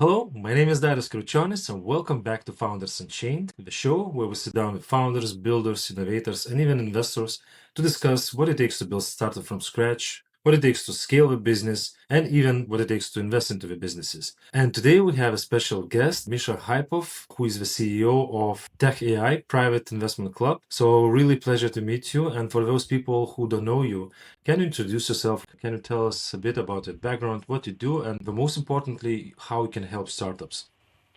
Hello, my name is Darius Kraucionis, and welcome back to Founders Unchained, the show where we sit down with founders, builders, innovators, and even investors to discuss what it takes to build a startup from scratch, what it takes to scale a business, and even what it takes to invest into the businesses. And today we have a special guest, Misha Hypov, who is the CEO of Tech AI Private Investment Club. So really pleasure to meet you. And for those people who don't know you, can you introduce yourself? Can you tell us a bit about your background, what you do, and most importantly, how you can help startups?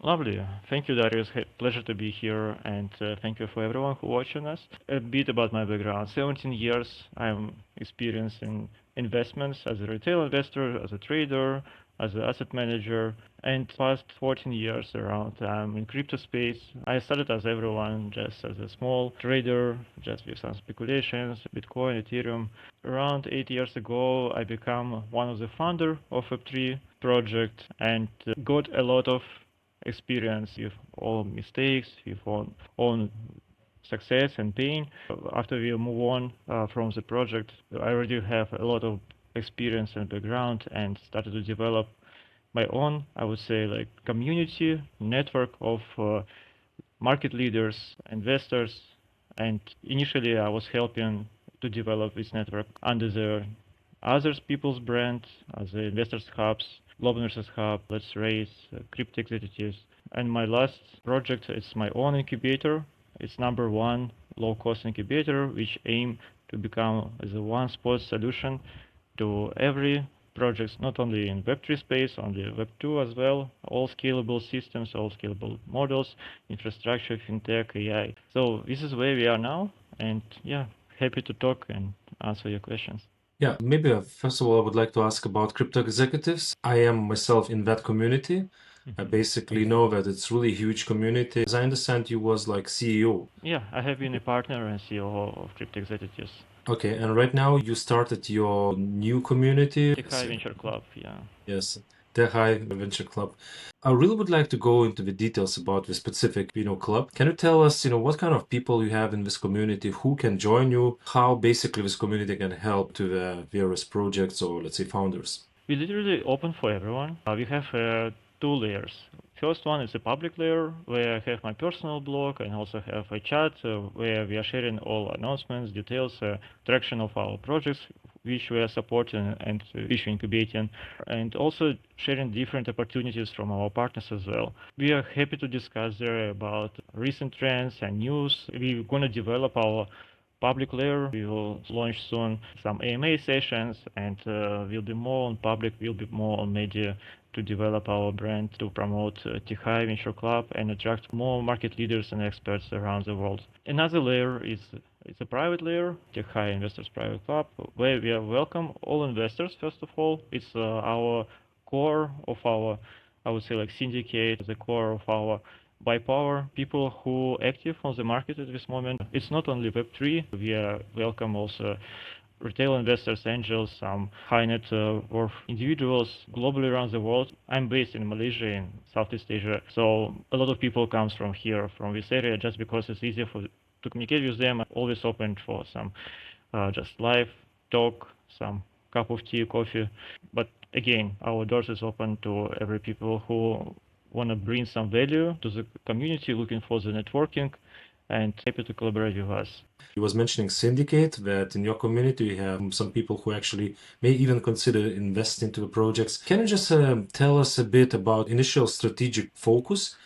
Lovely. Thank you, Darius. Pleasure to be here, and thank you for everyone who watching us. A bit about my background: 17 years. I'm experienced in investments as a retail investor, as a trader, as an asset manager, and past 14 years around I'm in crypto space. I started as everyone, just as a small trader, just with some speculations, Bitcoin, Ethereum. Around 8 years ago, I became one of the founder of Web3 project and got a lot of experience with all mistakes, with own success and pain. After we move on from the project, I already have a lot of experience and background and started to develop my own, I would say, like community network of market leaders, investors, and initially I was helping to develop this network under the other people's brand, as the investors hubs, Global Investors Hub, Let's Raise, Crypto Executives. And my last project is my own incubator. It's number one low-cost incubator, which aim to become the one-spot solution to every projects, not only in Web3 space, on the Web2 as well, all scalable systems, all scalable models, infrastructure, fintech, AI. So this is where we are now, and yeah, happy to talk and answer your questions. Yeah, maybe first of all, I would like to ask about crypto executives. I am myself in that community. I basically know that it's really a huge community. As I understand, you was like CEO. Yeah, I have been a partner and CEO of Crypto Executives. Okay, and right now you started your new community. The High Venture Club, yeah. Yes, the High Venture Club. I really would like to go into the details about the specific, club. Can you tell us, what kind of people you have in this community, who can join you, how basically this community can help to the various projects or let's say founders? We literally open for everyone. We have two layers. First one is a public layer where I have my personal blog and also have a chat where we are sharing all announcements, details, traction of our projects which we are supporting and which we are incubating, and also sharing different opportunities from our partners as well. We are happy to discuss there about recent trends and news. We're going to develop our public layer. We will launch soon some AMA sessions, and we'll be more on public, we'll be more on media to develop our brand, to promote Tihai Venture Club and attract more market leaders and experts around the world. Another layer is it's a private layer, Tihai Investors Private Club, where we welcome all investors. First of all, it's our core of our, I would say, like syndicate, the core of our by power people who active on the market at this moment. It's not only Web3. We welcome also retail investors, angels, some high net worth individuals globally around the world. I'm based in Malaysia in Southeast Asia, so a lot of people comes from here, from this area, just because it's easier to communicate with them. I'm always open for some just live talk, some cup of tea, coffee. But again, our doors is open to every people who want to bring some value to the community, looking for the networking, and happy to collaborate with us. He was mentioning Syndicate, that in your community you have some people who actually may even consider investing into the projects. Can you just tell us a bit about initial strategic focus?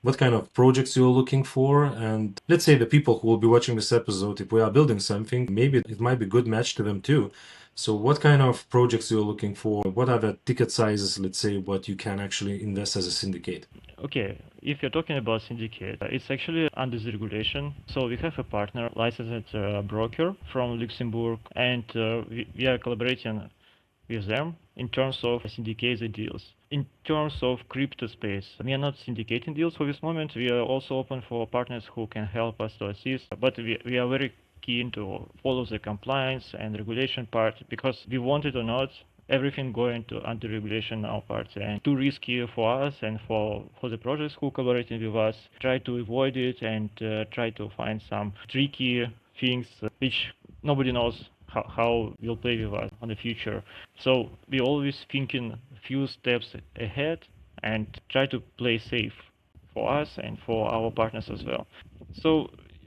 What kind of projects you're looking for? And let's say the people who will be watching this episode, if we are building something, maybe it might be a good match to them too. So what kind of projects you're looking for? What are the ticket sizes, let's say, what you can actually invest as a syndicate? Okay, if you're talking about Syndicate, it's actually under the regulation. So we have a partner, licensed broker from Luxembourg, and we are collaborating with them in terms of syndicated deals. In terms of crypto space, we are not syndicating deals for this moment. We are also open for partners who can help us to assist, but we are very keen to follow the compliance and regulation part, because we want it or not, everything going to under regulation now part, and too risky for us and for the projects who collaborating with us. Try to avoid it and try to find some tricky things which nobody knows how will play with us on the future. So we always thinking a few steps ahead and try to play safe for us and for our partners as well. So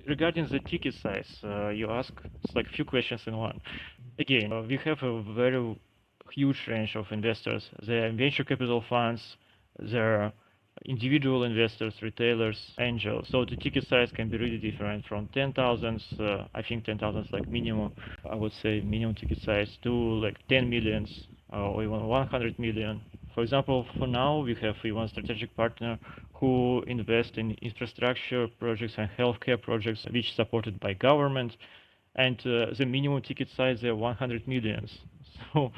regarding the ticket size, you ask, it's like a few questions in one. Again, we have a very huge range of investors. There are venture capital funds, there are individual investors, retailers, angels. So the ticket size can be really different from 10,000, I think 10,000 is like minimum, I would say minimum ticket size, to like 10 millions or even 100 million. For example, for now, we have one strategic partner who invest in infrastructure projects and healthcare projects which supported by government, and the minimum ticket size are 100 millions. So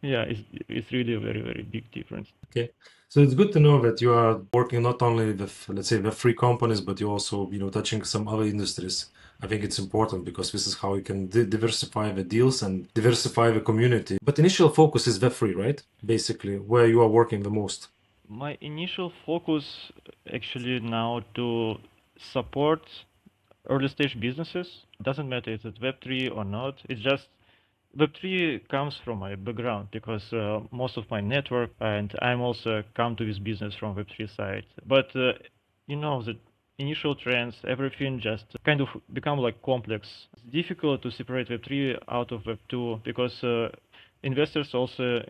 yeah, it's really a very, very big difference. Okay, so it's good to know that you are working not only with, let's say, the free companies, but you also, touching some other industries. I think it's important because this is how you can diversify the deals and diversify the community. But initial focus is Web3, right? Basically, where you are working the most. My initial focus actually now to support early stage businesses. Doesn't matter if it's Web3 or not. It's just Web3 comes from my background because most of my network, and I'm also come to this business from Web3 side. But the initial trends, everything just kind of become like complex. It's difficult to separate Web3 out of Web2 because investors also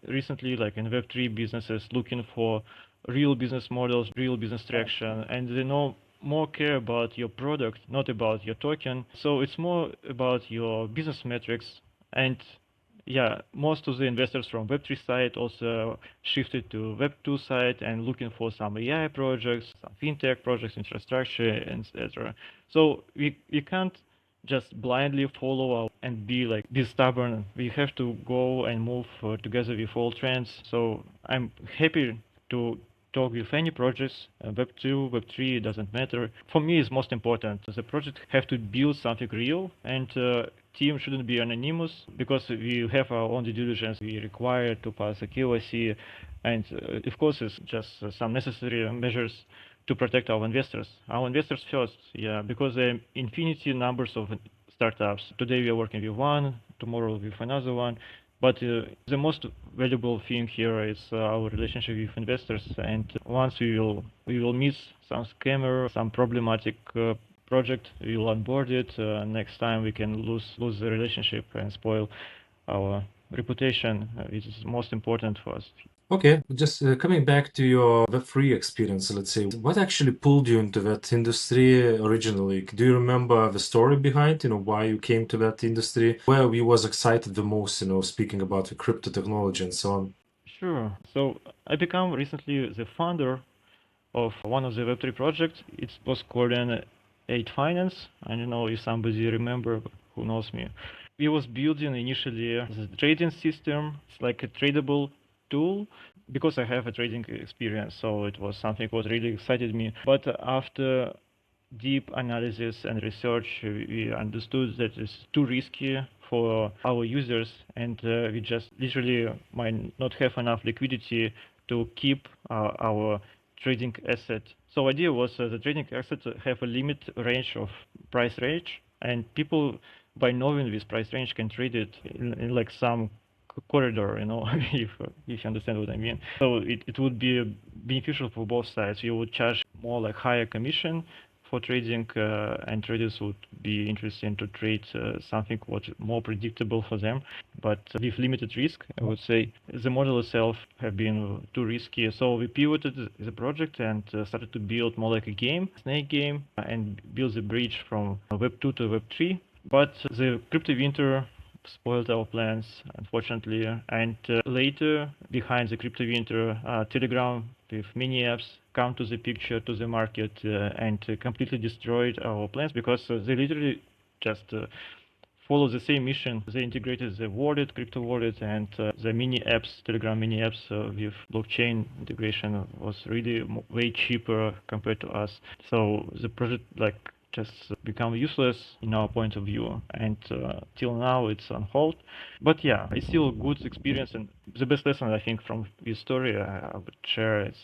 recently, like in Web3 businesses, looking for real business models, real business traction, and they know more care about your product, not about your token. So it's more about your business metrics. And yeah, most of the investors from Web3 side also shifted to Web2 side and looking for some AI projects, some fintech projects, infrastructure, and etc. So we can't just blindly follow and be stubborn. We have to go and move together with all trends. So I'm happy to talk with any projects, Web2, Web3, it doesn't matter. For me, it's most important. The project have to build something real, and team shouldn't be anonymous because we have our own due diligence. We require to pass a KYC, and of course, it's just some necessary measures to protect our investors. Our investors first, yeah, because there are infinity numbers of startups. Today we are working with one, tomorrow with another one. But the most valuable thing here is our relationship with investors. And once we will miss some scammer, some problematic project, we will onboard it. Next time we can lose the relationship and spoil our reputation, which is most important for us. Okay, just coming back to your Web3 experience, let's say, what actually pulled you into that industry originally? Do you remember the story behind, why you came to that industry? Where you was excited the most, speaking about the crypto technology and so on? Sure. So I became recently the founder of one of the Web3 projects. It was called Aid Finance. I don't know if somebody remember who knows me. We was building initially the trading system. It's like a tradable tool because I have a trading experience, so it was something what really excited me. But after deep analysis and research, we understood that it's too risky for our users, and we just literally might not have enough liquidity to keep our trading asset. So idea was the trading asset have a limit range of price range, and people by knowing this price range can trade it in like some corridor, if you understand what I mean. So it would be beneficial for both sides. You would charge more like higher commission for trading, and traders would be interested to trade something what more predictable for them, but with limited risk. I would say the model itself have been too risky, so we pivoted the project and started to build more like a game, snake game, and build the bridge from Web 2 to Web 3. But the crypto winter spoiled our plans, unfortunately. And later, behind the crypto winter, Telegram with mini apps come to the picture, to the market, and completely destroyed our plans because they literally just follow the same mission. They integrated the wallet, crypto wallet, and the mini apps, Telegram mini apps with blockchain integration was really way cheaper compared to us. So the project just become useless in our point of view, and till now it's on hold. But yeah, it's still a good experience, and the best lesson I think from this story I would share is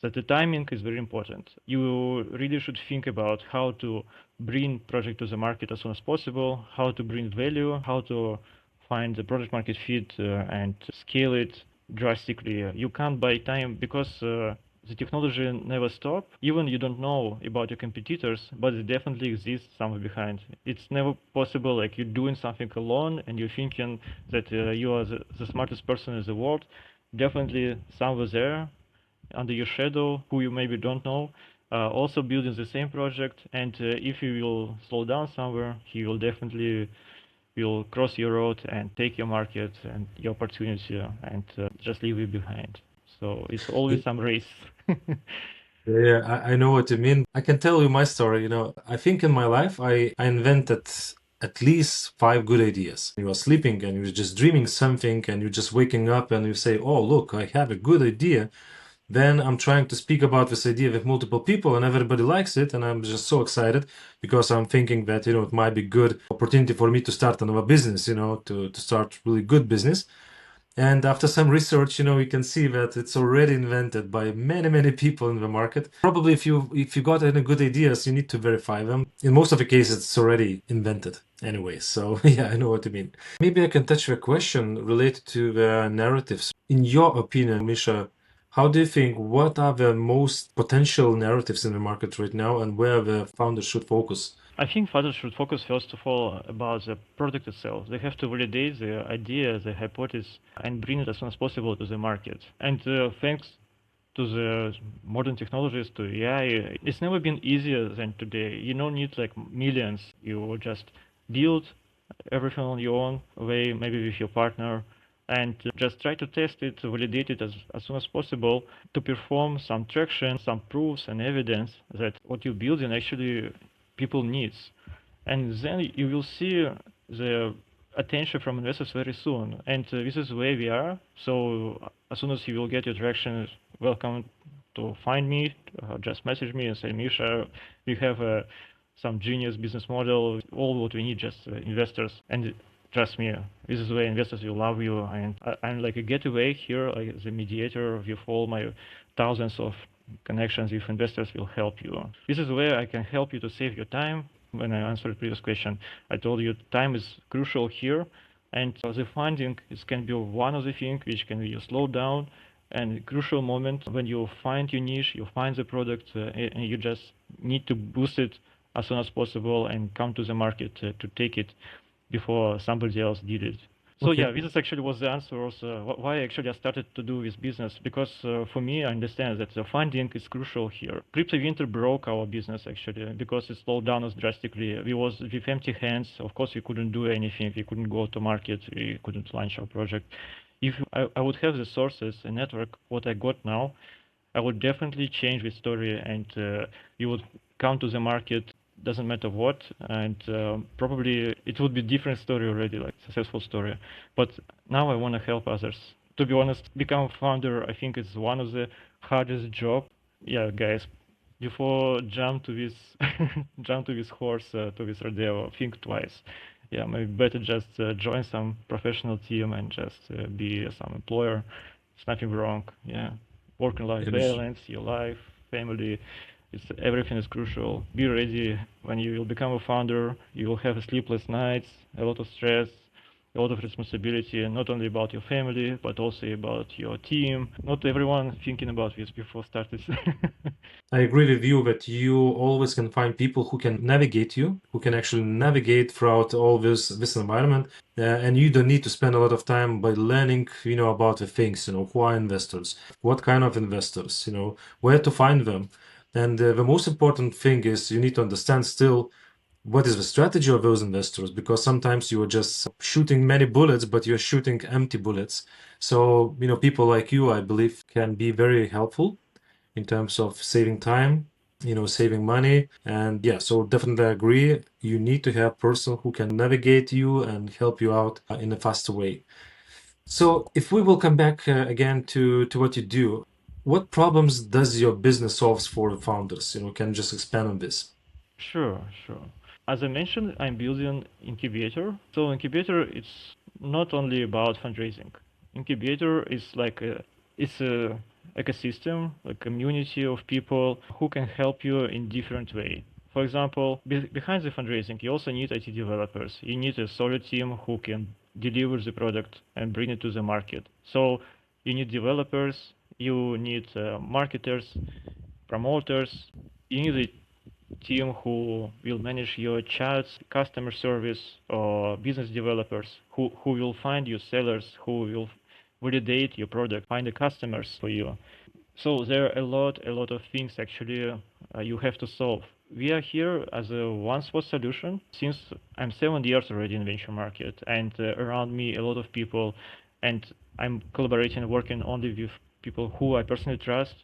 that the timing is very important. You really should think about how to bring project to the market as soon as possible, how to bring value, how to find the product market fit and scale it drastically. You can't buy time because the technology never stop. Even you don't know about your competitors, but it definitely exists somewhere behind. It's never possible like you're doing something alone and you're thinking that you are the smartest person in the world. Definitely somewhere there under your shadow, who you maybe don't know, also building the same project. And if you will slow down somewhere, he will definitely will cross your road and take your market and your opportunity and just leave you behind. So it's always some race. Yeah, I know what you mean. I can tell you my story. I think in my life, I invented at least 5 good ideas. You are sleeping and you're just dreaming something and you're just waking up and you say, oh, look, I have a good idea. Then I'm trying to speak about this idea with multiple people and everybody likes it. And I'm just so excited because I'm thinking that, it might be good opportunity for me to start another business, to start really good business. And after some research, we can see that it's already invented by many, many people in the market. Probably if you got any good ideas, you need to verify them. In most of the cases, it's already invented anyway. So yeah, I know what you mean. Maybe I can touch a question related to the narratives. In your opinion, Misha, how do you think, what are the most potential narratives in the market right now and where the founders should focus? I think founders should focus first of all about the product itself. They have to validate the idea, the hypothesis, and bring it as soon as possible to the market. And thanks to the modern technologies, to AI, it's never been easier than today. You don't need like millions. You just build everything on your own way, maybe with your partner, and just try to test it, validate it as soon as possible to perform some traction, some proofs and evidence that what you're building actually people needs. And then you will see the attention from investors very soon. And this is where we are. So as soon as you will get your traction, welcome to find me. Just message me and say, Misha, we have some genius business model. All what we need, just investors. And trust me, this is where investors will love you. And I'm like a getaway here, like the mediator with all my thousands of connections with investors will help you. This is where I can help you to save your time. When I answered the previous question, I told you time is crucial here, and the funding can be one of the things which can be you slow down and crucial moment when you find your niche, you find the product, and you just need to boost it as soon as possible and come to the market to take it before somebody else did it. So Okay. yeah, this is actually was the answer also why actually I started to do this business, because for me I understand that the funding is crucial here. Crypto winter broke our business actually because it slowed down us drastically. We was with empty hands. Of course we couldn't do anything. We couldn't go to market. We couldn't launch our project. If I would have the sources and network what I got now, I would definitely change the story and you would come to the market, doesn't matter what, and probably it would be different story already, like successful story. But now I want to help others. To be honest, become a founder, I think it's one of the hardest job. Yeah, guys, before jump to this jump to this horse, to this rodeo, think twice. Yeah, maybe better just join some professional team and just be some employer. It's nothing wrong. Yeah, work-life balance, your life, family, everything is crucial. Be ready when you will become a founder. You will have sleepless nights, a lot of stress, a lot of responsibility, not only about your family, but also about your team. Not everyone thinking about this before starting. I agree with you that you always can find people who can navigate you, who can actually navigate throughout all this environment, and you don't need to spend a lot of time by learning, about the things, who are investors, what kind of investors, where to find them, and the most important thing is you need to understand still what is the strategy of those investors, because sometimes you are just shooting many bullets, but you're shooting empty bullets. So, people like you, I believe, can be very helpful in terms of saving time, saving money. And yeah, so definitely I agree. You need to have a person who can navigate you and help you out in a faster way. So if we will come back again to what you do, what problems does your business solves for the founders? Can you just expand on this? Sure, sure. As I mentioned, I'm building Incubator. So Incubator, it's not only about fundraising. Incubator is it's a ecosystem, a community of people who can help you in different way. For example, behind the fundraising, you also need IT developers. You need a solid team who can deliver the product and bring it to the market. So you need developers, You need marketers, promoters. You need a team who will manage your chats, customer service, or business developers who will find you sellers, who will validate your product, find the customers for you. So there are a lot of things actually you have to solve. We are here as a one-spot solution since I'm 7 years already in venture market, and around me a lot of people, and I'm collaborating, working only with people who I personally trust,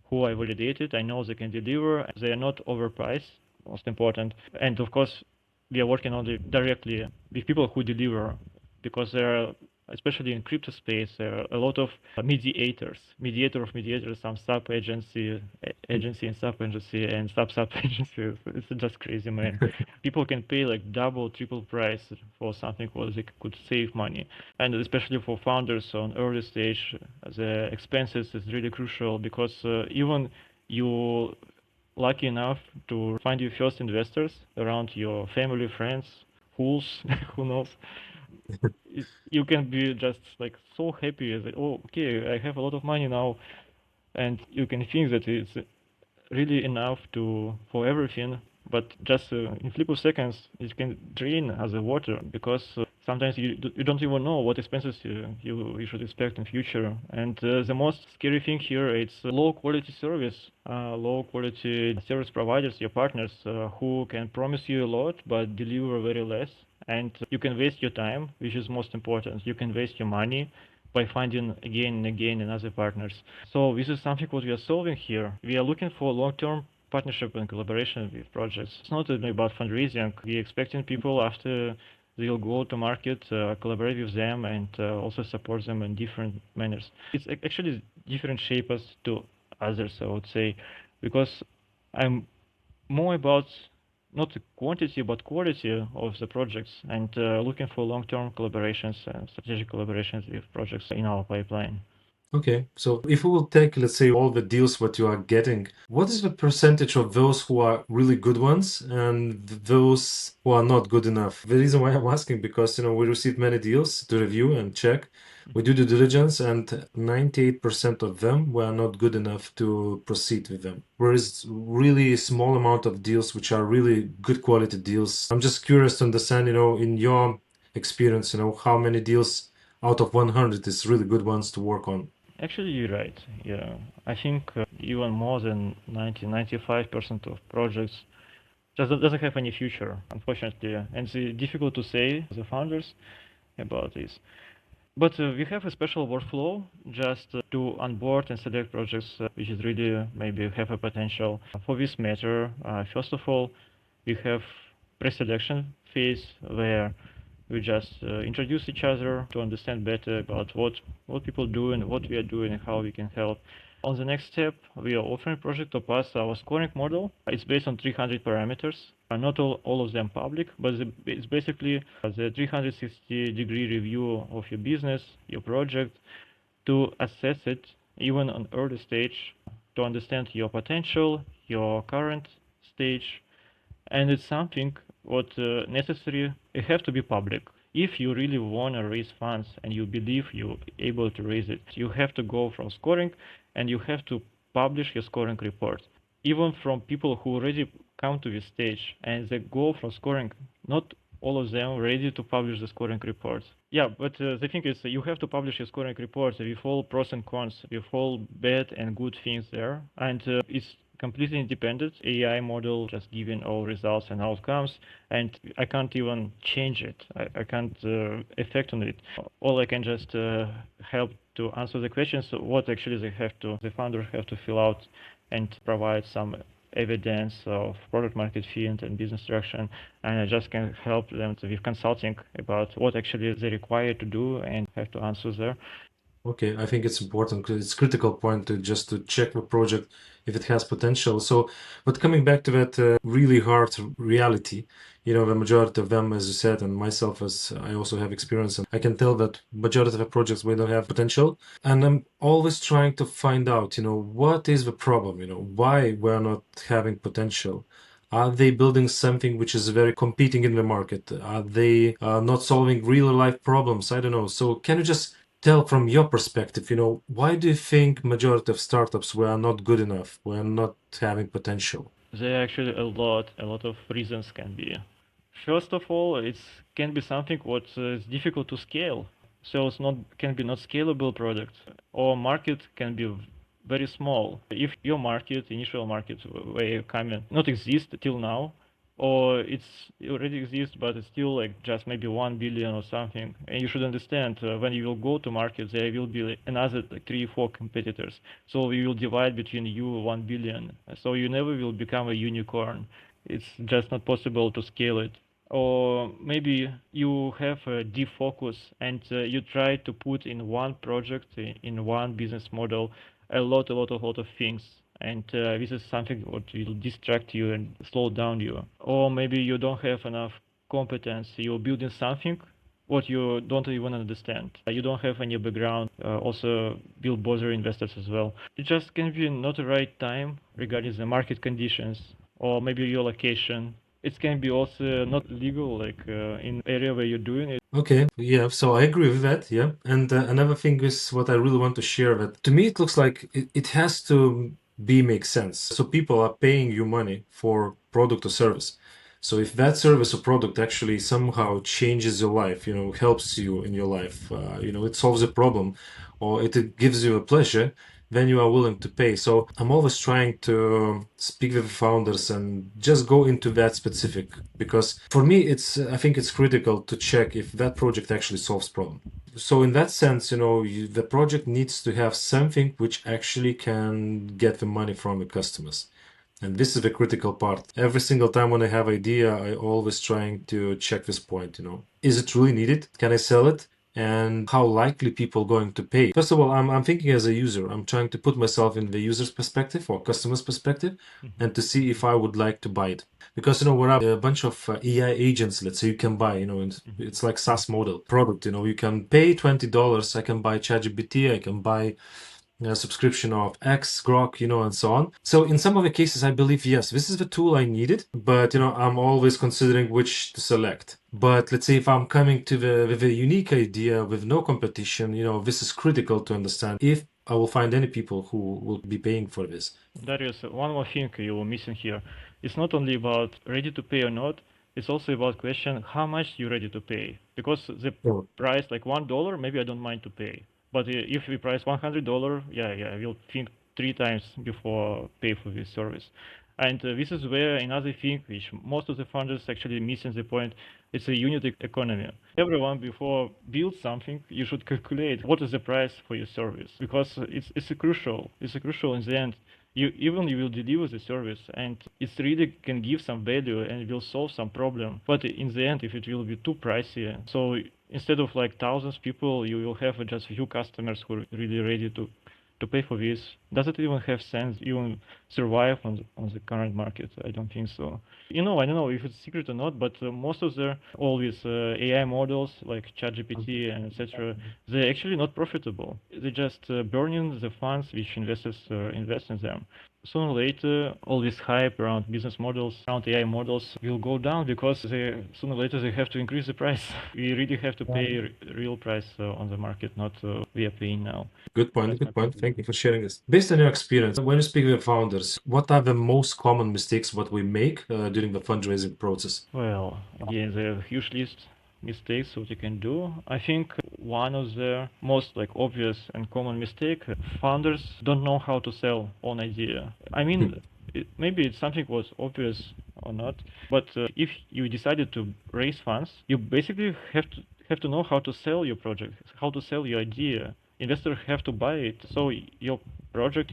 who I validated. I know they can deliver. They are not overpriced, most important, and of course, we are working only directly with people who deliver, because there are, especially in crypto space, a lot of mediator of mediators, some sub agency, agency and sub agency and sub agency. It's just crazy, man. People can pay like double, triple price for something where they could save money, and especially for founders on early stage, the expenses is really crucial because even you lucky enough to find your first investors around your family, friends, fools, who knows, you can be just like so happy that, oh, okay, I have a lot of money now, and you can think that it's really enough to for everything, but just in flip of seconds it can drain as a water, because sometimes you don't even know what expenses you should expect in future. And the most scary thing here, it's low quality service, low quality service providers, your partners, who can promise you a lot but deliver very less, and you can waste your time, which is most important. You can waste your money by finding again and again another partners. So this is something what we are solving here. We are looking for long-term partnership and collaboration with projects. It's not only about fundraising. We're expecting people after they'll go to market, collaborate with them, and also support them in different manners. It's actually different shapes to others, I would say, because I'm more about not the quantity but quality of the projects, and looking for long-term collaborations and strategic collaborations with projects in our pipeline. Okay, so if we will take, let's say, all the deals what you are getting, what is the percentage of those who are really good ones and those who are not good enough? The reason why I'm asking, because, we receive many deals to review and check. We do due diligence, and 98% of them were not good enough to proceed with them. Whereas really a small amount of deals which are really good quality deals. I'm just curious to understand, in your experience, how many deals out of 100 is really good ones to work on. Actually, you're right. Yeah, I think even more than 95% of projects just doesn't have any future, unfortunately, and it's difficult to say the founders about this. But we have a special workflow just to onboard and select projects which is really maybe have a potential. For this matter, first of all, we have pre-selection phase where we just introduce each other to understand better about what people do and what we are doing and how we can help. On the next step, we are offering project to pass our scoring model. It's based on 300 parameters. Not all of them public, but it's basically the 360-degree review of your business, your project, to assess it even on early stage, to understand your potential, your current stage, and it's something what necessary. It have to be public. If you really want to raise funds and you believe you're able to raise it, you have to go from scoring and you have to publish your scoring report. Even from people who already come to this stage and they go from scoring, not all of them ready to publish the scoring reports. Yeah, but the thing is, you have to publish your scoring reports with all pros and cons, with all bad and good things there, and it's completely independent AI model just giving all results and outcomes, and I can't even change it. I can't affect on it. All I can just help to answer the questions, what actually the founders have to fill out and provide some evidence of product market fit and business direction, and I just can help them with consulting about what actually they require to do and have to answer there. Okay, I think it's important because it's critical point to check the project if it has potential. So, but coming back to that really hard reality, the majority of them, as you said, and myself, as I also have experience, and I can tell that majority of the projects we don't have potential. And I'm always trying to find out, what is the problem? Why we're not having potential? Are they building something which is very competing in the market? Are they not solving real life problems? I don't know. So can you just tell from your perspective, why do you think majority of startups were not good enough, were not having potential? There are actually a lot of reasons can be. First of all, it can be something what is difficult to scale. So it's not can be not scalable product, or market can be very small. If your market, initial market where you come in, not exist till now, or it already exists but it's still like just maybe 1 billion or something, and you should understand when you will go to market there will be another like 3 or 4 competitors, so you will divide between you 1 billion, so you never will become a unicorn. It's just not possible to scale it. Or maybe you have a deep focus and you try to put in one project, in one business model, a lot of things, and this is something what will distract you and slow down you. Or maybe you don't have enough competence, you're building something what you don't even understand. You don't have any background, also will bother investors as well. It just can be not the right time regarding the market conditions, or maybe your location. It can be also not legal, like in area where you're doing it. Okay, yeah, so I agree with that, yeah. And another thing is what I really want to share that to me it looks like it has to make sense. So people are paying you money for product or service. So if that service or product actually somehow changes your life, helps you in your life, it solves a problem or it gives you a pleasure, then you are willing to pay. So I'm always trying to speak with founders and just go into that specific, because for me, I think it's critical to check if that project actually solves problem. So in that sense, the project needs to have something which actually can get the money from the customers. And this is the critical part. Every single time when I have idea, I always trying to check this point, is it really needed? Can I sell it? And how likely people going to pay? First of all, I'm thinking as a user. I'm trying to put myself in the user's perspective or customer's perspective and to see if I would like to buy it. Because, there are a bunch of AI agents, let's say you can buy, and it's like SaaS model product, you can pay $20. I can buy ChatGPT, I can buy subscription of X, Grok, and so on. So in some of the cases, I believe, yes, this is the tool I needed, but, I'm always considering which to select. But let's say if I'm coming to with a unique idea with no competition, this is critical to understand if I will find any people who will be paying for this. Darius, one more thing you're missing here. It's not only about ready to pay or not, it's also about question how much you're ready to pay. Because the price like $1, maybe I don't mind to pay. But if we price $100, yeah, I will think 3 times before pay for this service. And this is where another thing which most of the founders actually missing the point, it's a unit economy. Everyone before build something, you should calculate what is the price for your service, because it's a crucial. It's a crucial in the end. You will deliver the service and it really can give some value and will solve some problem. But in the end, if it will be too pricey, so instead of like thousands people, you will have just few customers who are really ready to pay for this. Does it even have sense even survive on the current market? I don't think so. I don't know if it's secret or not, but most of all these AI models like ChatGPT and etc., they're actually not profitable. They're just burning the funds which investors invest in them. Sooner or later, all this hype around business models, around AI models will go down because sooner or later they have to increase the price. We really have to pay real price on the market, not we are paying now. Good point. Good point. Thank you for sharing this. Based on your experience, when you speak with founders, what are the most common mistakes what we make during the fundraising process? Well, again, there are a huge list mistakes what you can do. I think one of the most like obvious and common mistake, founders don't know how to sell an idea. I mean, maybe it's something was obvious or not, but if you decided to raise funds, you basically have to know how to sell your project, how to sell your idea. Investors have to buy it. So your project,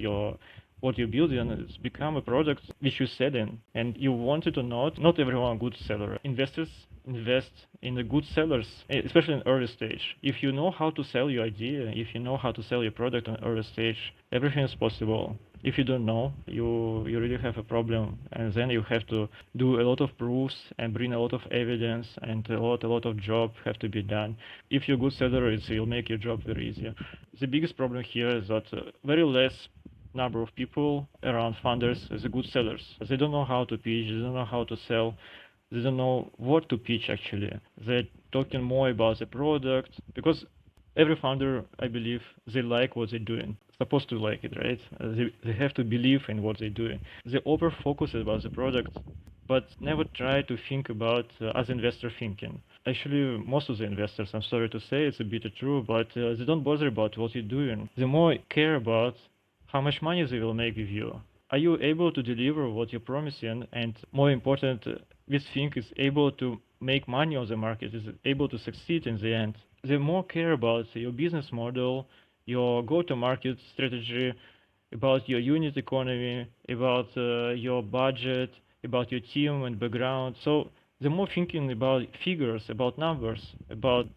what you build in it's become a product which you sell in, and you want it or not everyone a good seller. Investors invest in the good sellers, especially in early stage. If you know how to sell your idea, if you know how to sell your product on early stage, everything is possible. If you don't know, you really have a problem, and then you have to do a lot of proofs and bring a lot of evidence, and a lot of job have to be done. If you're a good seller, it will make your job very easy. The biggest problem here is that very less number of people around founders as a good sellers. They don't know how to pitch, they don't know how to sell, they don't know what to pitch actually. They're talking more about the product because every founder, I believe, they like what they're doing. Supposed to like it, right? They have to believe in what they're doing. They over focus about the product, but never try to think about as investor thinking. Actually, most of the investors, I'm sorry to say, it's a bit true, but they don't bother about what you're doing. They more care about how much money they will make with you. Are you able to deliver what you're promising? And more important, this thing is able to make money on the market, is able to succeed in the end. They more care about your business model, your go-to-market strategy, about your unit economy, about your budget, about your team and background. So they're more thinking about figures, about numbers, about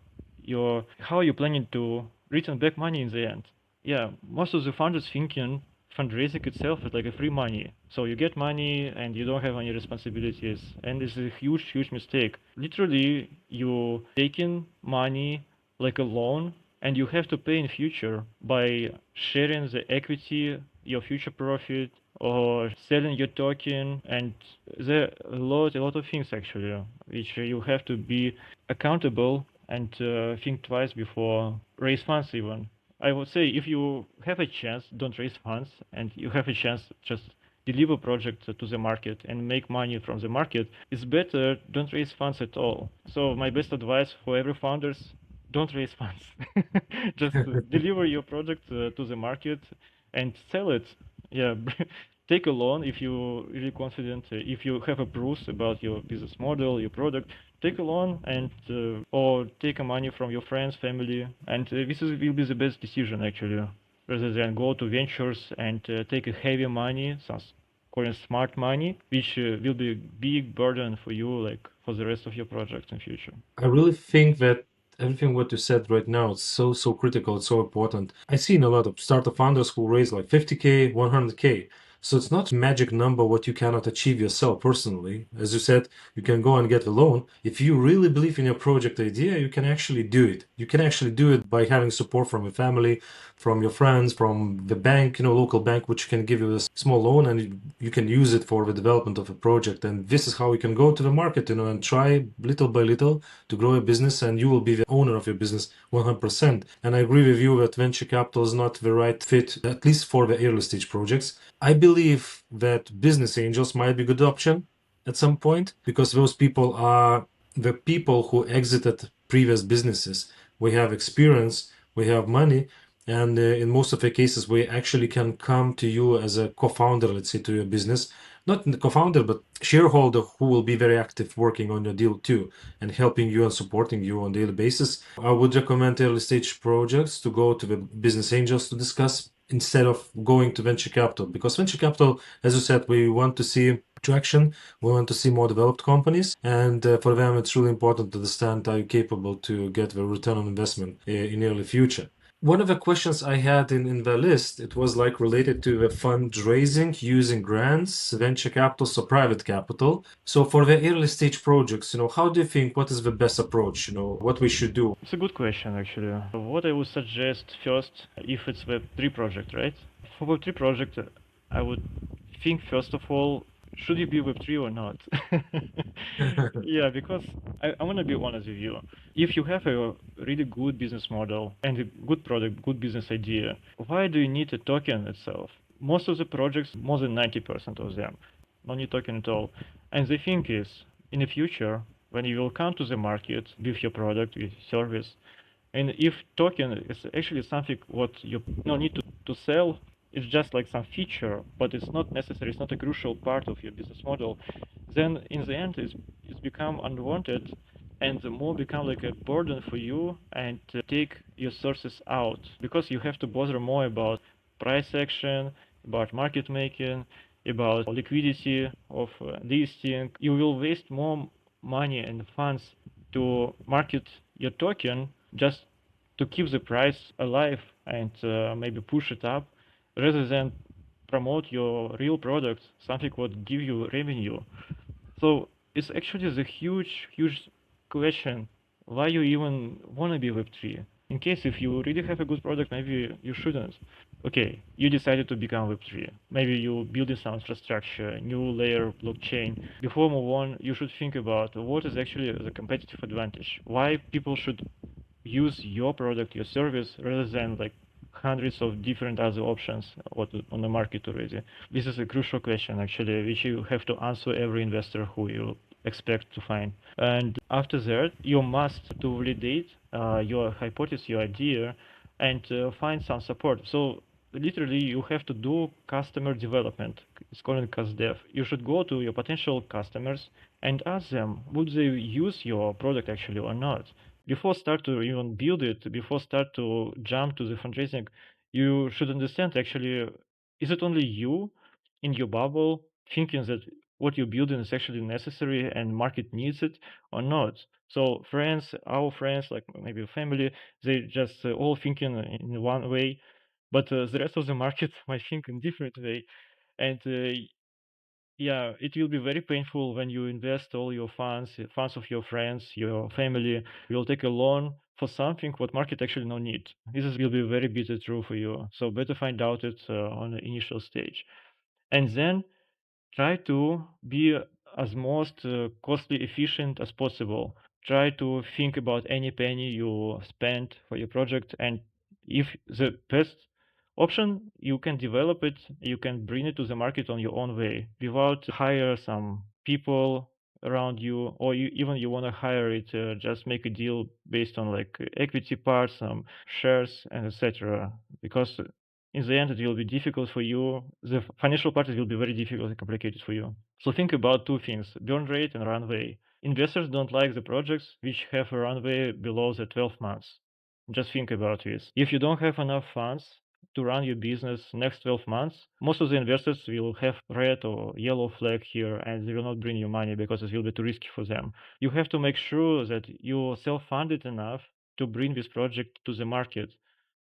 your how you're planning to return back money in the end. Yeah, most of the founders thinking fundraising itself is like a free money. So you get money and you don't have any responsibilities. And it's a huge, huge mistake. Literally, you taking money like a loan and you have to pay in future by sharing the equity, your future profit, or selling your token. And there are a lot of things actually, which you have to be accountable and think twice before raise funds even. I would say if you have a chance, don't raise funds, and you have a chance just deliver project to the market and make money from the market, it's better don't raise funds at all. So my best advice for every founders, don't raise funds. Just deliver your product to the market and sell it. Yeah, take a loan if you're really confident. If you have a proofs about your business model, your product, take a loan and or take a money from your friends, family, and this will be the best decision actually, rather than go to ventures and take a heavy money, some calling smart money, which will be a big burden for you, like for the rest of your projects in future. I really think that everything what you said right now is so critical. It's so important. I've seen a lot of startup founders who raise like 50K, 100K. So it's not a magic number what you cannot achieve yourself personally. As you said, you can go and get a loan. If you really believe in your project idea, you can actually do it. You can actually do it by having support from your family, from your friends, from the bank, local bank, which can give you a small loan and you can use it for the development of a project. And this is how you can go to the market, and try little by little to grow a business, and you will be the owner of your business 100%. And I agree with you that venture capital is not the right fit, at least for the early stage projects. I believe that business angels might be a good option at some point, because those people are the people who exited previous businesses. We have experience, we have money, and in most of the cases, we actually can come to you as a co-founder, let's say, to your business. Not the co-founder, but shareholder who will be very active working on your deal too and helping you and supporting you on a daily basis. I would recommend early stage projects to go to the business angels to discuss instead of going to venture capital, because venture capital, as you said, we want to see traction, we want to see more developed companies, and for them it's really important to understand are you capable to get the return on investment in early future. One of the questions I had in the list, it was like related to the fundraising using grants, venture capital, so private capital. So for the early stage projects, how do you think, what is the best approach, what we should do? It's a good question actually. What I would suggest first, if it's Web3 project, right? For Web3 project, I would think first of all, should you be Web3 or not? Yeah, because I want to be honest with you. If you have a really good business model and a good product, good business idea, why do you need a token itself? Most of the projects, more than 90% of them, no need token at all. And the thing is, in the future, when you will come to the market with your product, with service, and if token is actually something what you no need to sell, it's just like some feature, but it's not necessary, it's not a crucial part of your business model, then in the end it's become unwanted and the more become like a burden for you and take your sources out because you have to bother more about price action, about market making, about liquidity of listing. You will waste more money and funds to market your token just to keep the price alive and maybe push it up rather than promote your real product, something would give you revenue. So it's actually the huge question why you even want to be Web3. In case if you really have a good product, maybe you shouldn't. Okay, you decided to become Web3. Maybe you building some infrastructure, new layer blockchain. Before move on, you should think about what is actually the competitive advantage. Why people should use your product, your service, rather than like hundreds of different other options what on the market already. This is a crucial question actually, which you have to answer every investor who you expect to find. And after that, you must to validate your hypothesis, your idea, and find some support. So literally, you have to do customer development. It's called cost dev. You should go to your potential customers and ask them, would they use your product actually or not? Before start to even build it, before start to jump to the fundraising, you should understand actually, is it only you in your bubble thinking that what you're building is actually necessary and market needs it or not? So friends, our friends, like maybe family, they just all thinking in one way, but the rest of the market might think in different way. And yeah, it will be very painful when you invest all your funds, funds of your friends, your family. You'll take a loan for something what market actually no need. Will be very bitter true for you. So better find out it on the initial stage, and then try to be as most costly efficient as possible. Try to think about any penny you spend for your project, and if the best option, you can develop it, you can bring it to the market on your own way without hire some people around you, or even you want to hire it, just make a deal based on like equity parts, some shares, and etc. Because in the end, it will be difficult for you. The financial part will be very difficult and complicated for you. So think about two things: burn rate and runway. Investors don't like the projects which have a runway below the 12 months. Just think about this. If you don't have enough funds to run your business next 12 months, most of the investors will have red or yellow flag here, and they will not bring you money because it will be too risky for them. You have to make sure that you self-funded enough to bring this project to the market.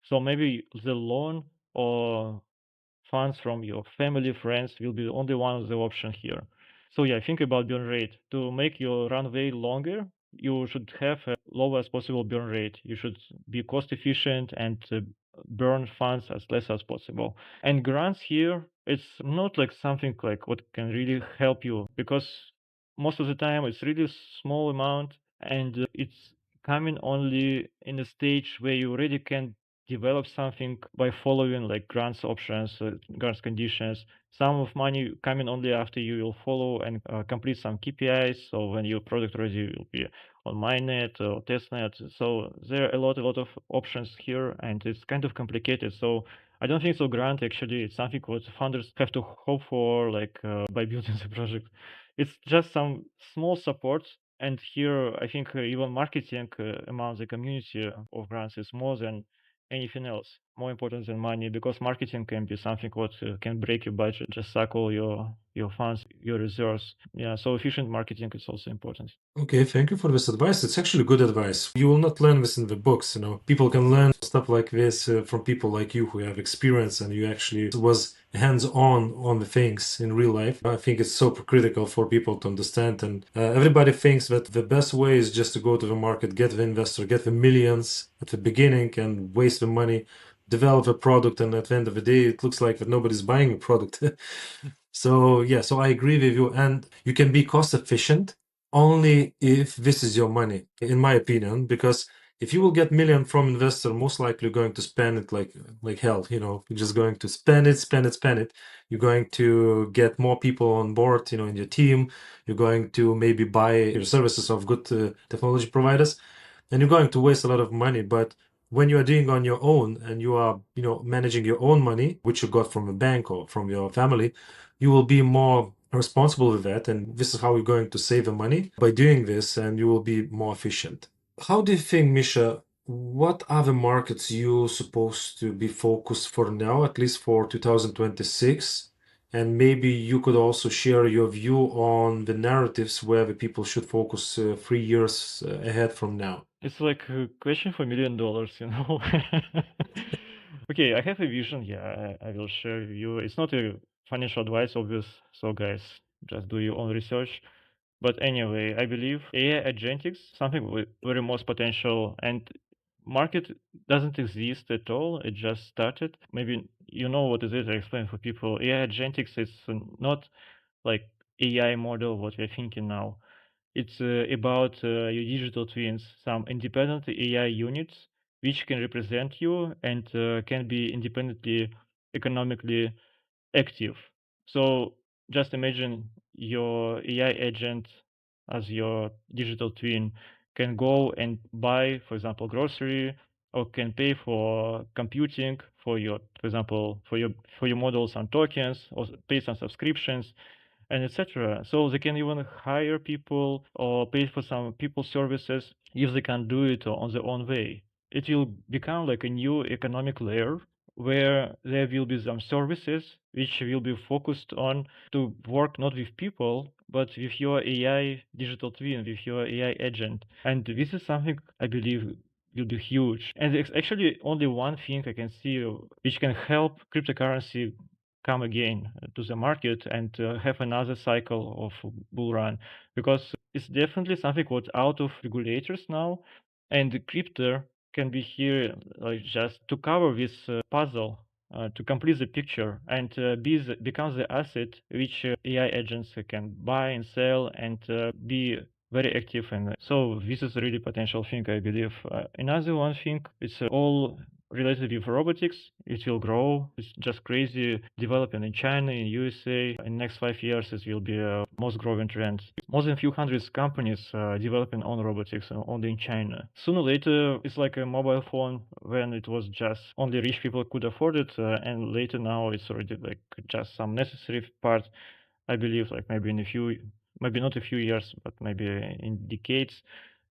So maybe the loan or funds from your family, friends will be only one of the option here. So yeah, think about burn rate. To make your runway longer, you should have a lowest possible burn rate. You should be cost efficient and burn funds as less as possible. And grants here, it's not like something like what can really help you, because most of the time it's really small amount, and it's coming only in a stage where you already can develop something by following like grants options, grants conditions. Some of money coming only after you will follow and complete some KPIs. So when your product already will be on mainnet or testnet. So there are a lot of options here, and it's kind of complicated. So I don't think so. Grant actually it's something what founders have to hope for, like by building the project. It's just some small support. And here, I think even marketing among the community of grants is more than anything else, more important than money, because marketing can be something what can break your budget, just suck all your funds, your reserves. Yeah, so efficient marketing is also important. Okay, thank you for this advice. It's actually good advice. You will not learn this in the books, People can learn stuff like this from people like you who have experience and you actually was hands-on on the things in real life. I think it's so critical for people to understand, and everybody thinks that the best way is just to go to the market, get the investor, get the millions at the beginning and waste the money, develop a product, and at the end of the day, it looks like that nobody's buying the product. So yeah, so I agree with you, and you can be cost efficient only if this is your money, in my opinion, because if you will get million from investor, most likely you're going to spend it like hell, You're just going to spend it, spend it, spend it. You're going to get more people on board, in your team. You're going to maybe buy your services of good technology providers, and you're going to waste a lot of money. But when you are doing on your own and you are, managing your own money, which you got from a bank or from your family, you will be more responsible with that. And this is how you're going to save the money by doing this, and you will be more efficient. How do you think, Misha, what are the markets you supposed to be focused for now, at least for 2026? And maybe you could also share your view on the narratives where the people should focus 3 years ahead from now. It's like a question for $1 million, Okay, I have a vision. Yeah, I will share with you. It's not a financial advice, obvious. So guys, just do your own research. But anyway, I believe AI agentics, something with very most potential, and market doesn't exist at all. It just started. Maybe you know what it is. I explain for people. AI agentics is not like AI model what we're thinking now. It's about your digital twins, some independent AI units which can represent you and can be independently economically active. So just imagine your AI agent as your digital twin can go and buy, for example, grocery, or can pay for computing for your, for example, for your models and tokens, or pay some subscriptions, and etc. So they can even hire people or pay for some people services if they can do it on their own way. It will become like a new economic layer where there will be some services which will be focused on to work not with people, but with your AI digital twin, with your AI agent. And this is something I believe will be huge. And there's actually only one thing I can see which can help cryptocurrency come again to the market and have another cycle of bull run, because it's definitely something what's out of regulators now, and the crypto can be here like just to cover this puzzle, to complete the picture and becomes the asset which AI agents can buy and sell and be very active. And so this is a really potential thing, I believe. Another one thing, it's all related with robotics. It will grow. It's just crazy developing in China, in USA. In the next 5 years, it will be a most growing trend. More than a few hundred companies developing on robotics only in China. Sooner or later, it's like a mobile phone when it was just only rich people could afford it, and later now it's already like just some necessary part. I believe like maybe in a few, maybe not a few years, but maybe in decades,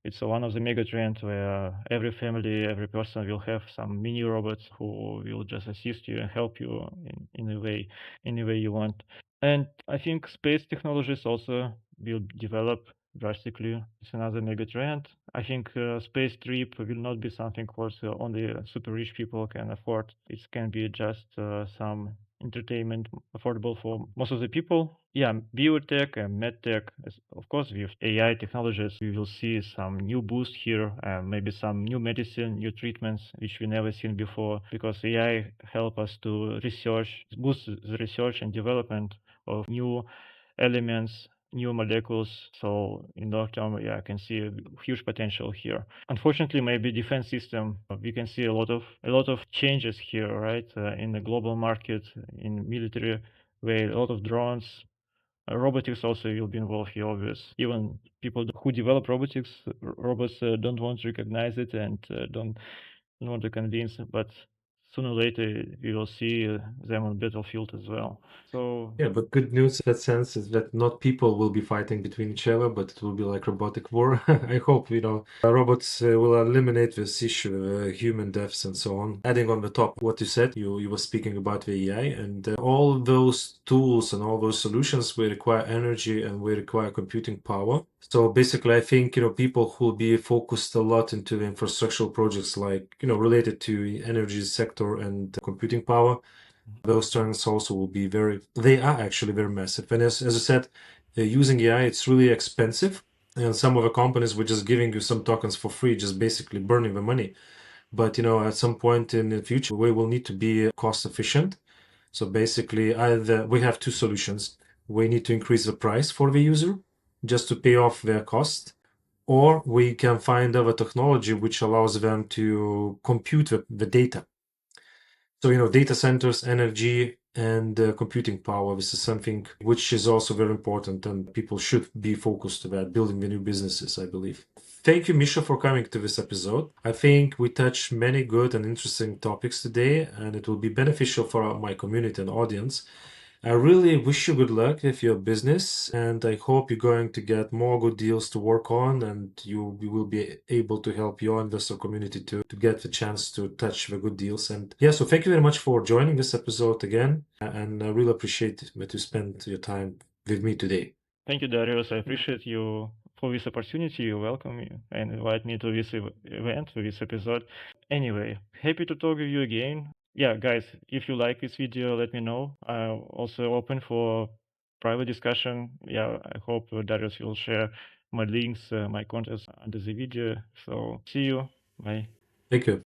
it's one of the mega trends where every family, every person will have some mini robots who will just assist you and help you in a way, any way you want. And I think space technologies also will develop drastically. It's another mega trend. I think space trip will not be something what only super rich people can afford. It can be just some entertainment affordable for most of the people. Yeah, biotech and medtech, of course, with AI technologies, we will see some new boost here, maybe some new medicine, new treatments, which we never seen before, because AI help us to research, boost the research and development of new elements, new molecules. So in long term, yeah, I can see a huge potential here. Unfortunately, maybe defense system, we can see a lot of changes here, right? In the global market, in military, where a lot of drones, robotics also will be involved here, obvious. Even people who develop robotics, robots don't want to recognize it and don't want to convince, but sooner or later we will see them on battlefield as well. So Yeah, but good news in that sense is that not people will be fighting between each other, but it will be like robotic war. I hope, robots will eliminate this issue, human deaths and so on. Adding on the top what you said, you were speaking about the AI, and all those tools and all those solutions will require energy and will require computing power. So basically, I think, people who will be focused a lot into the infrastructural projects like, related to energy sector and computing power, those trends also will be they are actually very massive. And as I said, using AI, it's really expensive. And some of the companies were just giving you some tokens for free, just basically burning the money. But, at some point in the future, we will need to be cost efficient. So basically, either we have two solutions. We need to increase the price for the user just to pay off their cost, or we can find other technology which allows them to compute the data. So, data centers, energy, and computing power. This is something which is also very important, and people should be focused about building the new businesses, I believe. Thank you, Misha, for coming to this episode. I think we touched many good and interesting topics today, and it will be beneficial for my community and audience. I really wish you good luck with your business, and I hope you're going to get more good deals to work on, and you will be able to help your investor community to get the chance to touch the good deals. And yeah, so thank you very much for joining this episode again, and I really appreciate that you spent your time with me today. thank you, Darius. I appreciate you for this opportunity. You welcome me and invite me to this event, to this episode. Anyway, happy to talk with you again. Yeah, guys, if you like this video, let me know. I'm also open for private discussion. Yeah, I hope Darius will share my links, my contacts under the video. So see you. Bye. Thank you.